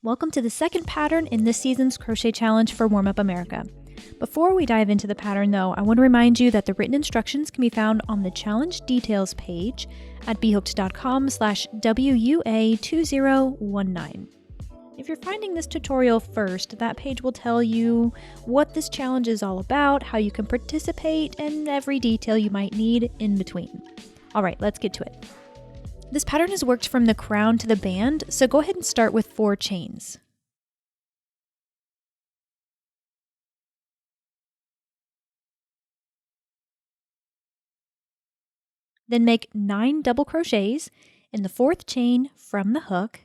Welcome to the second pattern in this season's crochet challenge for Warm Up America. Before we dive into the pattern though, I want to remind you that the written instructions can be found on the challenge details page at bhooked.com/WUA2019. If you're finding this tutorial first, that page will tell you what this challenge is all about, how you can participate, and every detail you might need in between. All right, let's get to it. This pattern is worked from the crown to the band, so go ahead and start with 4 chains. Then make 9 double crochets in the 4th chain from the hook,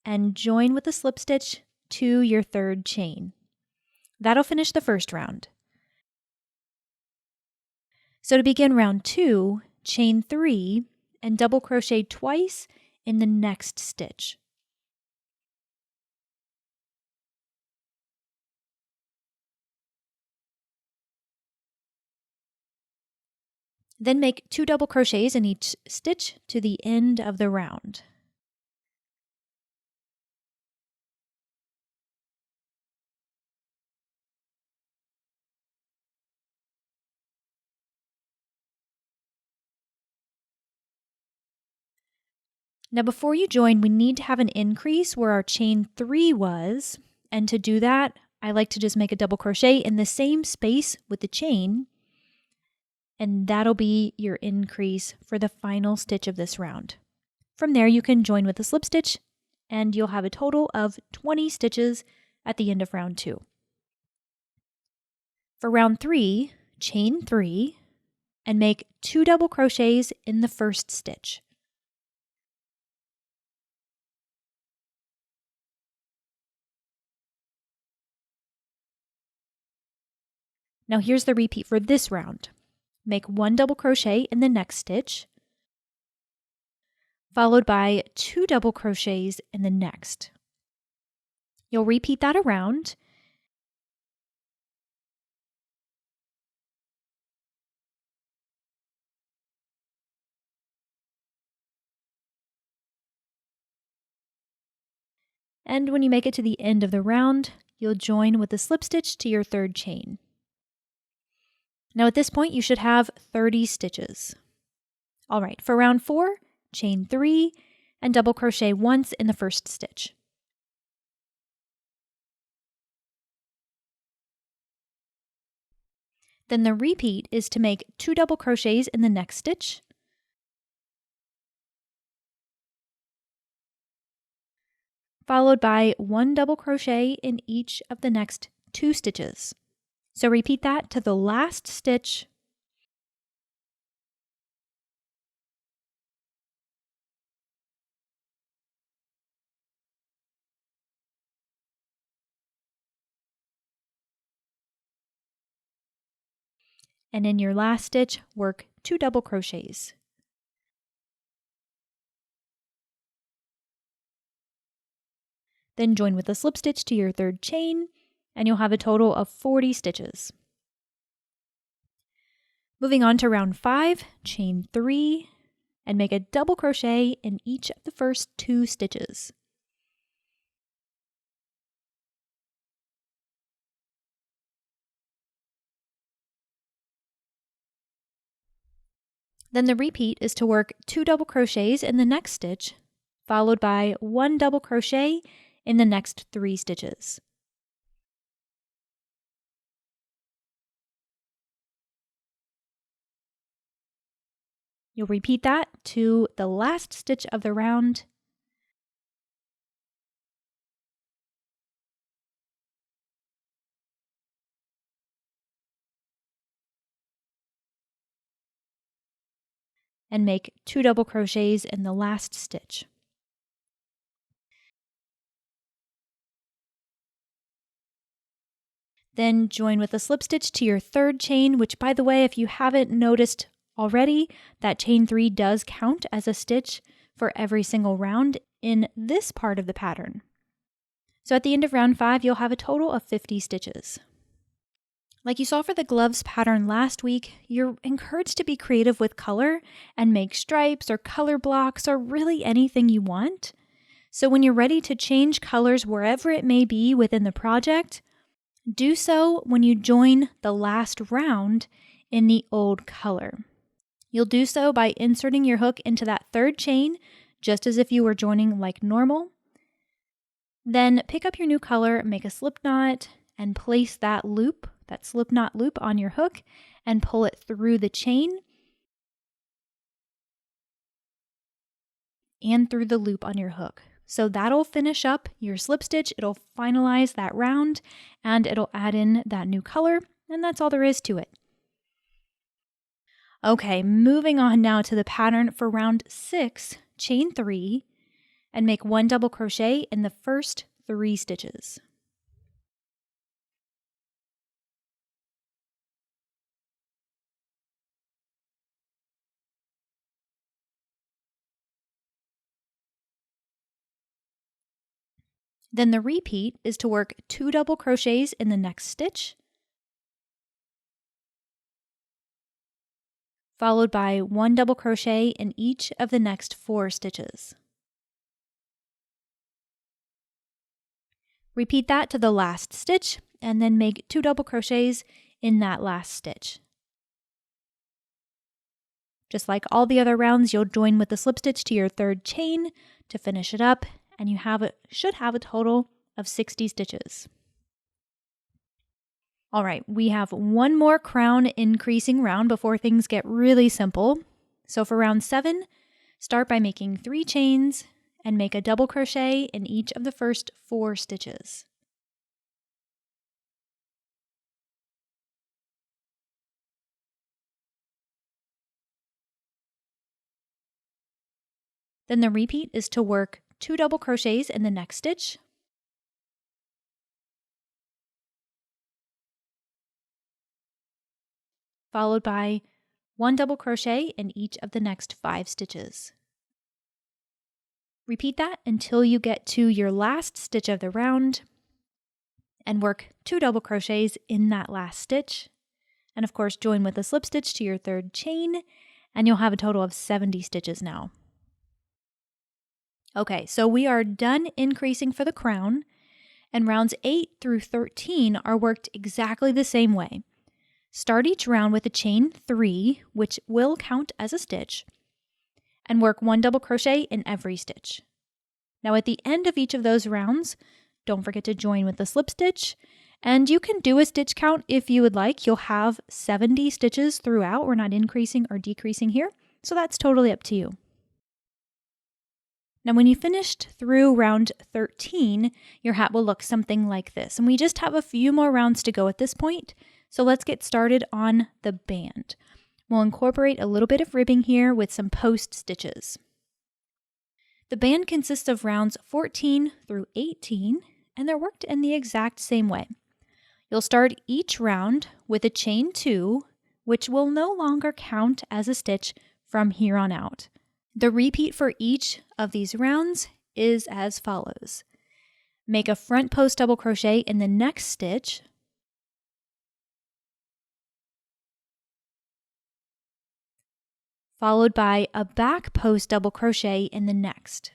and join with a slip stitch to your 3rd chain. That'll finish the first round. So to begin round 2, chain 3 and double crochet twice in the next stitch. Then make 2 double crochets in each stitch to the end of the round. Now before you join, we need to have an increase where our chain 3 was, and to do that, I like to just make a double crochet in the same space with the chain, and that'll be your increase for the final stitch of this round. From there, you can join with a slip stitch, and you'll have a total of 20 stitches at the end of round 2. For round 3, chain 3, and make 2 double crochets in the first stitch. Now here's the repeat for this round. Make 1 double crochet in the next stitch, followed by 2 double crochets in the next. You'll repeat that around, and when you make it to the end of the round, you'll join with a slip stitch to your 3rd chain. Now at this point, you should have 30 stitches. All right, for round 4, chain 3 and double crochet once in the first stitch. Then the repeat is to make 2 double crochets in the next stitch, followed by 1 double crochet in each of the next 2 stitches. So repeat that to the last stitch, and in your last stitch, work 2 double crochets. Then join with a slip stitch to your 3rd chain, and you'll have a total of 40 stitches. Moving on to round 5, chain 3, and make a double crochet in each of the first 2 stitches. Then the repeat is to work 2 double crochets in the next stitch, followed by 1 double crochet in the next 3 stitches. You'll repeat that to the last stitch of the round, and make 2 double crochets in the last stitch. Then join with a slip stitch to your 3rd chain, which by the way, if you haven't noticed already, that chain 3 does count as a stitch for every single round in this part of the pattern. So at the end of round 5, you'll have a total of 50 stitches. Like you saw for the gloves pattern last week, you're encouraged to be creative with color and make stripes or color blocks or really anything you want. So when you're ready to change colors wherever it may be within the project, do so when you join the last round in the old color. You'll do so by inserting your hook into that third chain, just as if you were joining like normal. Then pick up your new color, make a slip knot, and place that slip knot loop on your hook and pull it through the chain and through the loop on your hook. So that'll finish up your slip stitch, it'll finalize that round, and it'll add in that new color, and that's all there is to it. Okay, moving on now to the pattern for round 6, chain 3, and make 1 double crochet in the first 3 stitches. Then the repeat is to work 2 double crochets in the next stitch, followed by 1 double crochet in each of the next 4 stitches. Repeat that to the last stitch, and then make 2 double crochets in that last stitch. Just like all the other rounds, you'll join with the slip stitch to your third chain to finish it up, and you should have a total of 60 stitches. All right, we have one more crown increasing round before things get really simple. So for round 7, start by making 3 chains and make a double crochet in each of the first 4 stitches. Then the repeat is to work 2 double crochets in the next stitch, followed by 1 double crochet in each of the next 5 stitches. Repeat that until you get to your last stitch of the round and work 2 double crochets in that last stitch. And of course, join with a slip stitch to your third chain, and you'll have a total of 70 stitches now. Okay, so we are done increasing for the crown, and rounds 8 through 13 are worked exactly the same way. Start each round with a chain 3, which will count as a stitch, and work 1 double crochet in every stitch. Now at the end of each of those rounds, don't forget to join with the slip stitch, and you can do a stitch count if you would like. You'll have 70 stitches throughout. We're not increasing or decreasing here, so that's totally up to you. Now when you finished through round 13, your hat will look something like this, and we just have a few more rounds to go at this point, so let's get started on the band. We'll incorporate a little bit of ribbing here with some post stitches. The band consists of rounds 14 through 18, and they're worked in the exact same way. You'll start each round with a chain 2, which will no longer count as a stitch from here on out. The repeat for each of these rounds is as follows. Make a front post double crochet in the next stitch, followed by a back post double crochet in the next.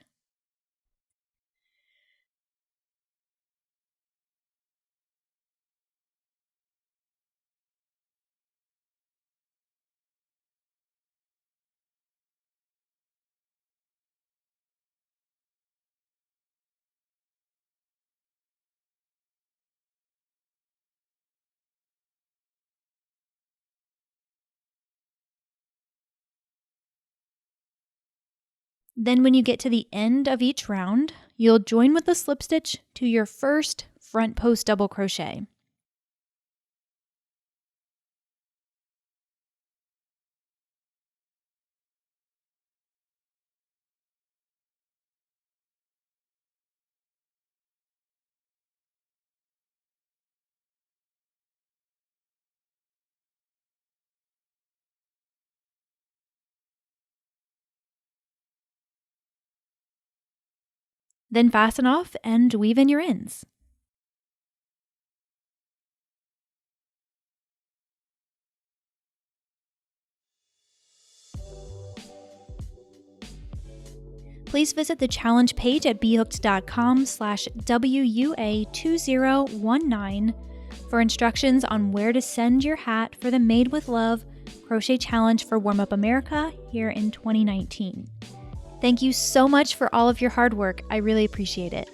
Then when you get to the end of each round, you'll join with the slip stitch to your first front post double crochet. Then fasten off and weave in your ends. Please visit the challenge page at bhooked.com/WUA2019 for instructions on where to send your hat for the Made with Love Crochet Challenge for Warm Up America here in 2019. Thank you so much for all of your hard work. I really appreciate it.